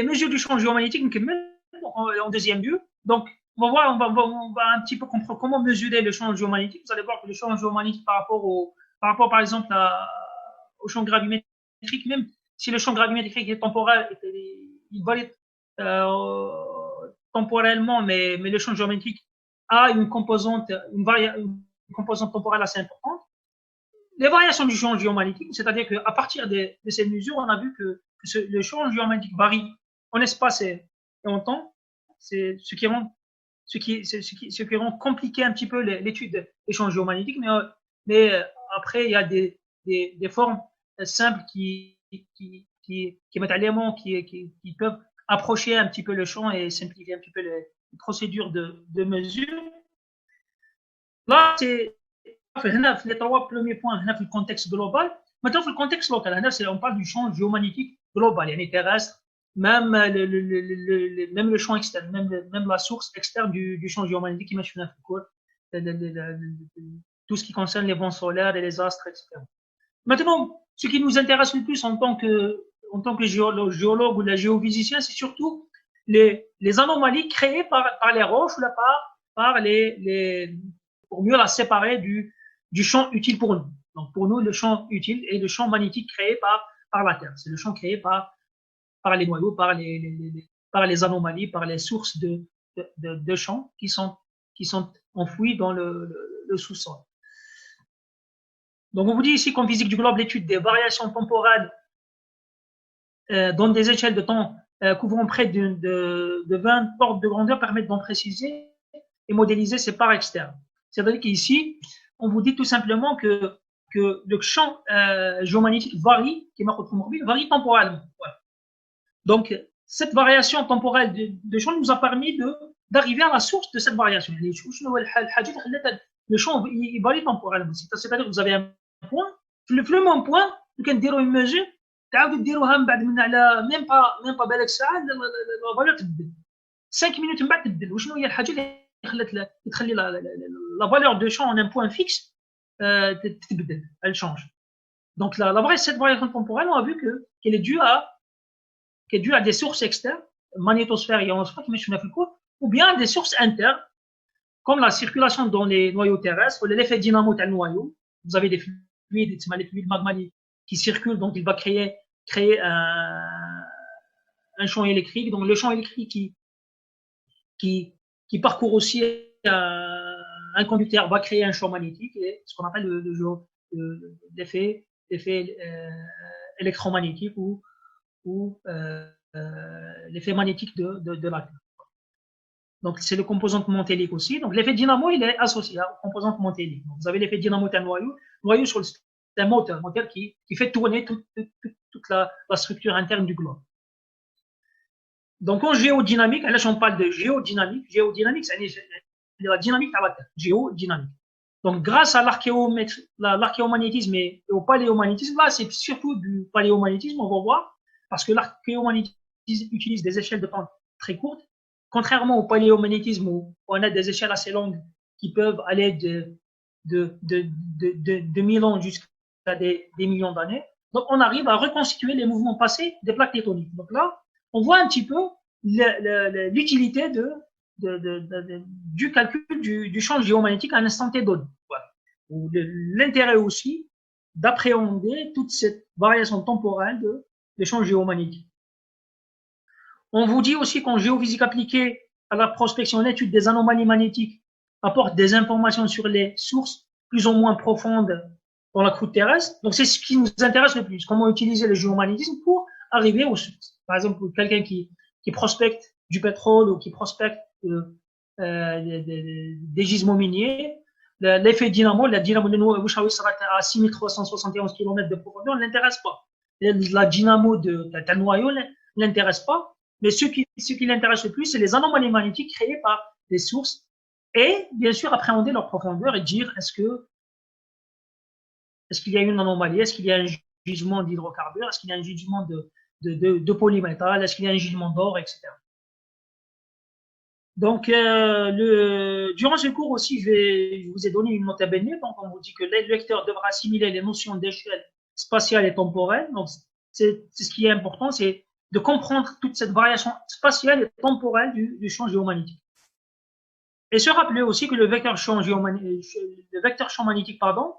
mesures du champ géomagnétique en deuxième lieu. Donc, on va un petit peu comprendre comment mesurer le champ géomagnétique. Vous allez voir que le champ géomagnétique par rapport par exemple au champ gravimétrique, même si le champ gravimétrique est temporel, il varie temporellement, mais le champ géométrique a une composante temporelle assez importante. Les variations du champ géomagnétique, c'est-à-dire qu'à partir de ces mesures, on a vu que le champ géomagnétique varie en espace et en temps. C'est ce qui rend compliqué un petit peu l'étude des champs géomagnétiques. Mais après, il y a des formes simples qui mettent à l'élément, qui peuvent approcher un petit peu le champ et simplifier un petit peu les procédures de mesure. Là, c'est les trois premiers points, le contexte global. Maintenant, le contexte local, on parle du champ géomagnétique global, il y a terrestre, même le champ externe, même la source externe du champ géomagnétique qui met sur tout ce qui concerne les vents solaires et les astres, etc. Maintenant, ce qui nous intéresse le plus en tant que géologue ou la géophysicien, c'est surtout les anomalies créées par les roches ou par pour mieux la séparer du champ utile pour nous. Donc pour nous, le champ utile est le champ magnétique créé par la Terre. C'est le champ créé par les noyaux, par les anomalies, par les sources de champs qui sont enfouis dans le sous-sol. Donc on vous dit ici qu'en physique du globe, l'étude des variations temporelles dans des échelles de temps couvrant près de 20 ordres de grandeur permettent d'en préciser et modéliser ces parts externes. C'est-à-dire qu'ici, on vous dit tout simplement que le champ géomagnétique varie temporellement. Ouais. Donc, cette variation temporelle de champ nous a permis d'arriver à la source de cette variation. Le champ, il varie temporellement. C'est-à-dire que vous avez un point, le même point, vous pouvez dire une mesure, même pas بالك ساعه la valeur تبدل 5 minutes من بعد تبدل وشنو هي الحاجه اللي تخلي la valeur de champ en un point fixe elle change. Donc cette variation temporelle, on a vu qu'elle est due à des sources externes, magnétosphère et ionosphère, ou bien des sources internes, comme la circulation dans les noyaux terrestres, l'effet dynamo d'un noyau. Vous avez des fluides, les fluides magmatiques qui circulent, donc il va créer un champ électrique. Donc le champ électrique qui parcourt aussi un conducteur va créer un champ magnétique, et ce qu'on appelle l'effet électromagnétique ou l'effet magnétique de la Terre. Donc c'est le composante montélique aussi. Donc l'effet dynamo, il est associé à la composante montélique. Donc, vous avez l'effet dynamo d'un noyau sur un moteur qui fait tourner toute la structure interne du globe. Donc en géodynamique, là on parle de géodynamique, c'est la dynamique à la Terre, géodynamique. Donc grâce à l'archéomagnétisme et au paléomagnétisme, là c'est surtout du paléomagnétisme, on va voir, parce que l'archéomagnétisme utilise des échelles de temps très courtes, contrairement au paléomagnétisme où on a des échelles assez longues qui peuvent aller de 1000 ans jusqu'à des millions d'années. Donc on arrive à reconstituer les mouvements passés des plaques tectoniques. Donc là, on voit un petit peu l'utilité du calcul du champ géomagnétique à un instant T donné. Voilà. L'intérêt aussi d'appréhender toute cette variation temporelle des champs géomagnétiques. On vous dit aussi qu'en géophysique appliquée à la prospection, l'étude des anomalies magnétiques apporte des informations sur les sources plus ou moins profondes dans la croûte terrestre. Donc c'est ce qui nous intéresse le plus, comment utiliser le géomagnétisme pour arriver aux sources. Par exemple, quelqu'un qui prospecte du pétrole ou qui prospecte des gisements miniers, l'effet dynamo, la dynamo de Bouchaoui sera à 6371 km de profondeur, ne l'intéresse pas. La dynamo d'un noyau ne l'intéresse pas. Mais ce qui l'intéresse le plus, c'est les anomalies magnétiques créées par les sources et bien sûr appréhender leur profondeur et dire est-ce qu'il y a une anomalie, est-ce qu'il y a un gisement d'hydrocarbures, est-ce qu'il y a un gisement de polymétal, est-ce qu'il y a un gisement d'or, etc. Donc, durant ce cours aussi, je vous ai donné une note à bénir. Donc, on vous dit que le lecteur devra assimiler les notions d'échelle spatiale et temporelle. Donc, c'est ce qui est important, c'est de comprendre toute cette variation spatiale et temporelle du champ géomagnétique. Et se rappeler aussi que le vecteur champ magnétique, pardon,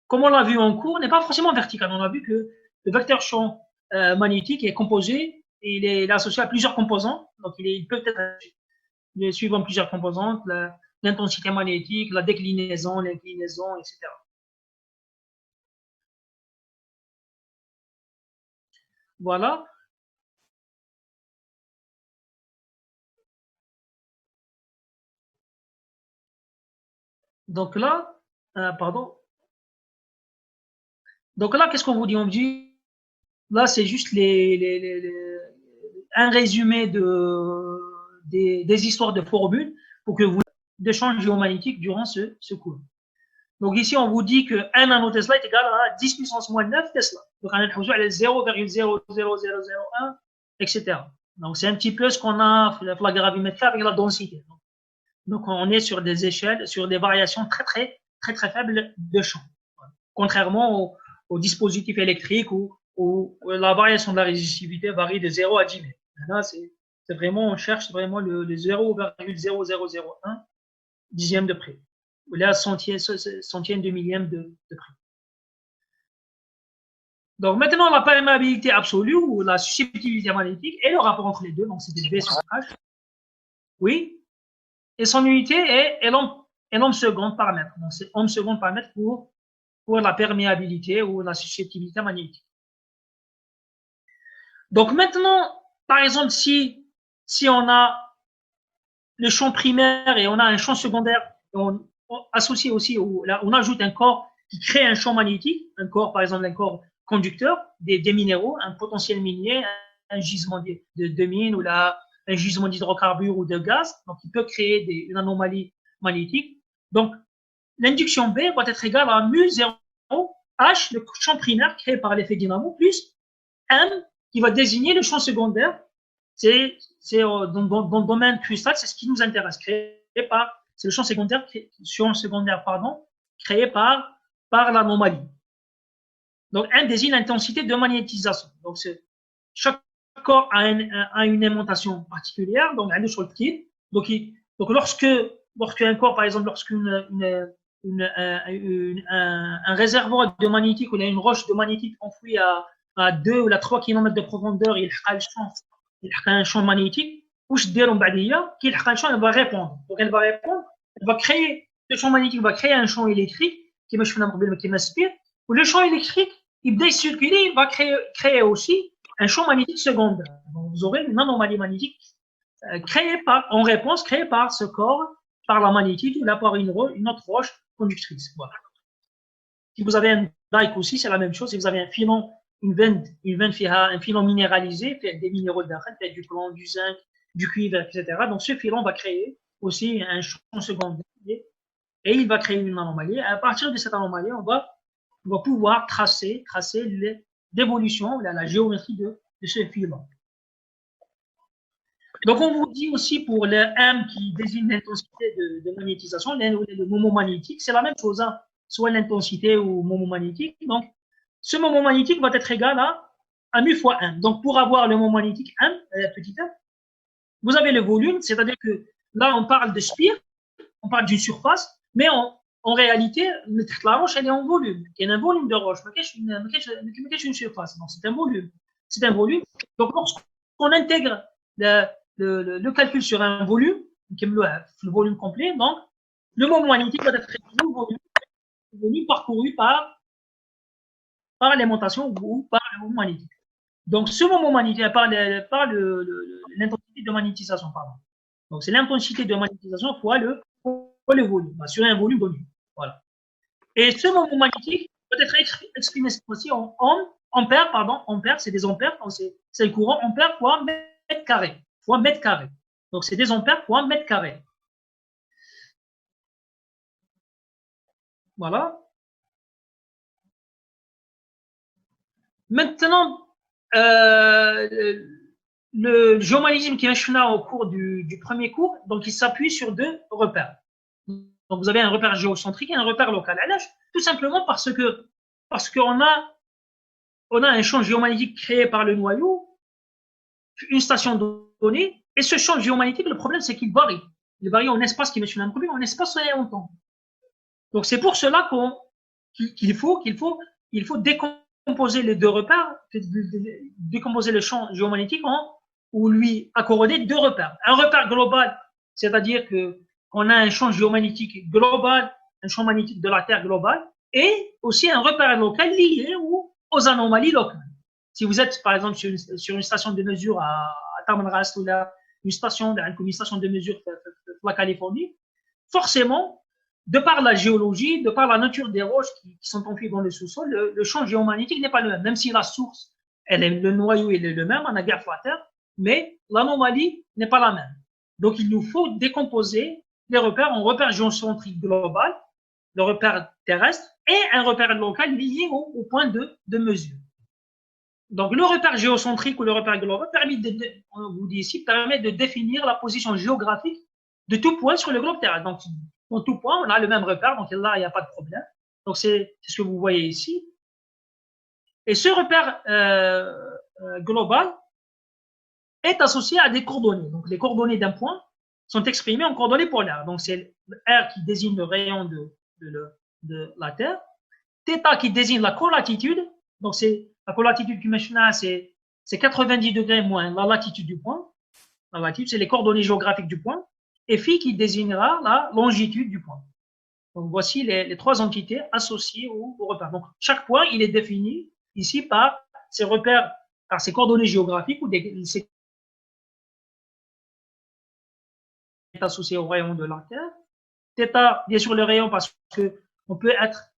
comme on l'a vu en cours, n'est pas forcément vertical. On a vu que le vecteur champ magnétique est composé, il est associé à plusieurs composants, donc il peut être suivant plusieurs composantes, l'intensité magnétique, la déclinaison, l'inclinaison, etc. Voilà. Donc là, pardon. Donc là, qu'est-ce qu'on vous dit? On vous dit, là, c'est juste un résumé des histoires de formules pour que vous d'échanges géomagnétiques durant ce cours. Donc ici, on vous dit que 1 nanotesla est égal à 10 puissance moins 9 Tesla. Donc on est 0,00001, etc. Donc c'est un petit peu ce qu'on a la gravimétrie avec la densité. Donc on est sur des échelles, sur des variations très faibles de champ. Contrairement aux dispositifs électriques où la variation de la résistivité varie de 0 à 10 mètres. Là, c'est vraiment, on cherche vraiment le 0,0001 dixième de près. Ou là, centième de millième de près. Donc maintenant, la perméabilité absolue ou la susceptibilité magnétique et le rapport entre les deux, donc c'est V sur H. Oui. Et son unité est l'ohm seconde par mètre. Donc c'est ohm seconde par mètre pour la perméabilité ou la susceptibilité magnétique. Donc maintenant, par exemple, si on a le champ primaire et on a un champ secondaire, on associe aussi, on ajoute un corps qui crée un champ magnétique, un corps, par exemple, un corps conducteur des minéraux, un potentiel minier, un gisement de mine ou un gisement d'hydrocarbures ou de gaz, donc il peut créer une anomalie magnétique. Donc, l'induction B va être égale à mu0 H, le champ primaire créé par l'effet dynamo, plus M qui va désigner le champ secondaire. C'est dans le domaine cristal, c'est ce qui nous intéresse, c'est le champ secondaire, créé par l'anomalie. Donc, M désigne l'intensité de magnétisation. Donc, chaque corps a une aimantation particulière, donc un sur le kit. Donc, lorsqu'un corps, par exemple, un réservoir de magnétique ou une roche de magnétique enfouie à 2 ou 3 km de profondeur, il a un champ magnétique, elle va répondre. Donc, elle va créer, le champ magnétique va créer un champ électrique qui m'inspire. Ou le champ électrique, il va circuler, il va créer aussi un champ magnétique secondaire. Donc, vous aurez une anomalie magnétique en réponse créée par ce corps, par la magnétique ou là par une autre roche conductrice. Voilà. Si vous avez un dike aussi, c'est la même chose. Si vous avez un filon, une veine un filon minéralisé, fait des minéraux fait du plomb, du zinc, du cuivre, etc. Donc ce filon va créer aussi un champ secondaire et il va créer une anomalie. À partir de cette anomalie, on va pouvoir tracer l'évolution, la géométrie de ce filon. Donc, on vous dit aussi pour le M qui désigne l'intensité de magnétisation, le moment magnétique, c'est la même chose, hein, soit l'intensité ou moment magnétique. Donc, ce moment magnétique va être égal à mu fois M. Donc, pour avoir le moment magnétique M, petit m, vous avez le volume, c'est-à-dire que là, on parle de spire, on parle d'une surface, mais en réalité, la roche, elle est en volume. Il y a un volume de roche, mais une surface. Donc, c'est un volume. C'est un volume. Donc, lorsqu'on intègre le calcul sur un volume, le volume complet, donc le moment magnétique va être le volume parcouru par l'aimantation ou par le moment magnétique. Donc ce moment magnétique, par l'intensité de magnétisation, pardon. Donc c'est l'intensité de magnétisation fois le volume, sur un volume donné. Voilà. Et ce moment magnétique peut être exprimé aussi en ampères, c'est des ampères, c'est le courant ampère fois mètre carré. Fois mètre carré. Donc, c'est des ampères fois mètre carré. Voilà. Maintenant, le géomagnétisme qui est au cours du premier cours, donc il s'appuie sur 2 repères. Donc, vous avez un repère géocentrique et un repère local. Tout simplement parce qu'on a un champ géomagnétique créé par le noyau une station donnée, et ce champ géomagnétique, le problème, c'est qu'il varie. Il varie en espace qui me suit l'imprimer, en espace et en temps. Donc, c'est pour cela qu'il faut décomposer les deux repères, décomposer le champ géomagnétique ou lui accorder deux repères. Un repère global, c'est-à-dire qu'on a un champ géomagnétique global, un champ magnétique de la Terre global, et aussi un repère local lié aux anomalies locales. Si vous êtes, par exemple, sur une station de mesure à Tamanrasset ou là, une station de mesure de la Californie, forcément, de par la géologie, de par la nature des roches qui sont enfouies dans le sous-sol, le champ géomagnétique n'est pas le même, même si la source, le noyau, il est le même, on a guerre la Terre, mais l'anomalie n'est pas la même. Donc, il nous faut décomposer les repères en repères géocentriques global, le repère terrestre, et un repère local lié au point de mesure. Donc, le repère géocentrique ou le repère global on vous dit ici, permet de définir la position géographique de tout point sur le globe terrestre. Donc, dans tout point, on a le même repère, donc là, il n'y a pas de problème. Donc, c'est ce que vous voyez ici. Et ce repère global est associé à des coordonnées. Donc, les coordonnées d'un point sont exprimées en coordonnées polaires. Donc, c'est R qui désigne le rayon de la Terre, θ qui désigne la colatitude. Donc, c'est la colatitude qui mentionne là, c'est 90 degrés moins la latitude du point. La latitude, c'est les coordonnées géographiques du point. Et phi qui désignera la longitude du point. Donc, voici les trois entités associées au repère. Donc, chaque point, il est défini ici par ses repères, par ses coordonnées géographiques ou c'est associé au rayon de la Terre. θ, bien sûr, le rayon parce que on peut être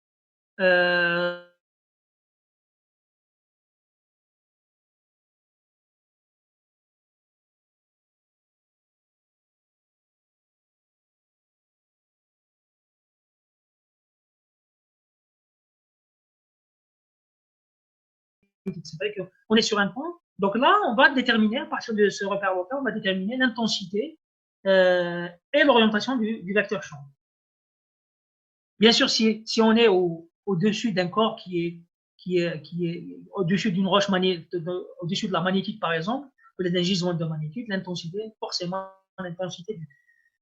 c'est vrai qu'on est sur un point. Donc là, on va déterminer, à partir de ce repère local, on va déterminer l'intensité et l'orientation du vecteur champ. Bien sûr, si on est au-dessus d'un corps qui est au-dessus d'une roche au-dessus de la magnétique, par exemple, ou d'un gisement de magnétique, l'intensité, forcément, l'intensité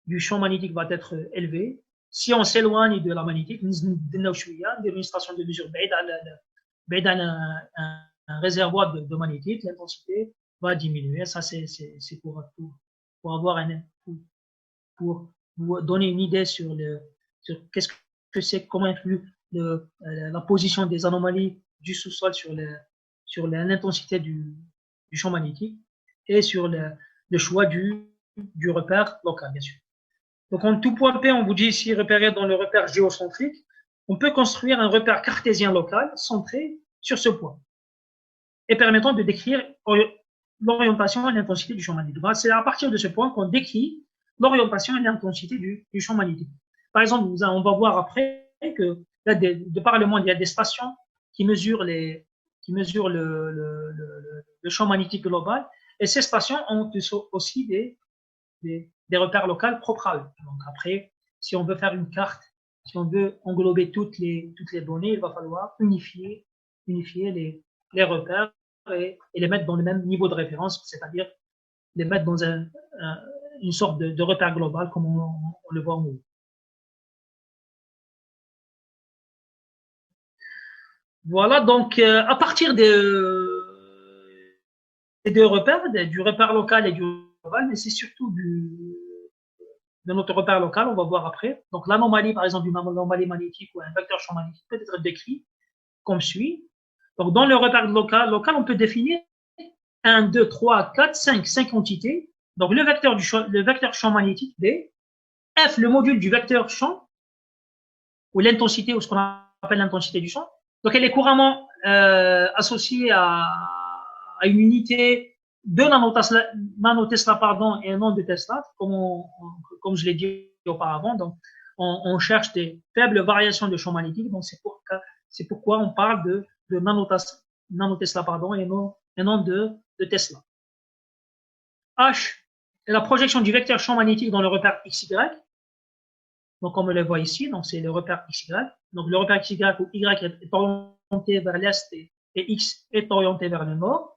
du champ magnétique va être élevée. Si on s'éloigne de la magnétique, d'une station de mesure un réservoir de magnétique, l'intensité va diminuer. Ça, c'est pour avoir pour vous donner une idée sur qu'est-ce que c'est, comment influe la position des anomalies du sous-sol sur l'intensité du champ magnétique et sur le choix du repère local, bien sûr. Donc, en tout point P, on vous dit ici repéré dans le repère géocentrique, on peut construire un repère cartésien local centré sur ce point et permettant de décrire l'orientation et l'intensité du champ magnétique. C'est à partir de ce point qu'on décrit l'orientation et l'intensité du champ magnétique. Par exemple, on va voir après que là, de par le monde, il y a des stations qui mesurent le champ magnétique global, et ces stations ont aussi des repères locaux propres à eux. Donc après, si on veut faire une carte, si on veut englober toutes les données, il va falloir unifier les repères et les mettre dans le même niveau de référence, c'est-à-dire les mettre dans une sorte de repère global comme on le voit en haut. Voilà, donc à partir des deux repères, du repère local et du global, mais c'est surtout de notre repère local, on va voir après. Donc l'anomalie, par exemple, d'une anomalie magnétique ou un vecteur champ magnétique peut être décrit comme suit. Donc dans le repère local, on peut définir 1, 2, 3, 4, 5 entités. Donc le vecteur champ magnétique B, F, le module du vecteur champ, ou l'intensité, ou ce qu'on appelle l'intensité du champ. Donc elle est couramment associée à une unité de nanotesla et non de Tesla, comme je l'ai dit auparavant. Donc on cherche des faibles variations de champ magnétique. Donc c'est pourquoi on parle de nanotesla et non de Tesla. H est la projection du vecteur champ magnétique dans le repère XY. Donc, comme on le voit ici, donc c'est le repère XY. Donc, le repère XY ou Y est orienté vers l'est et X est orienté vers le nord.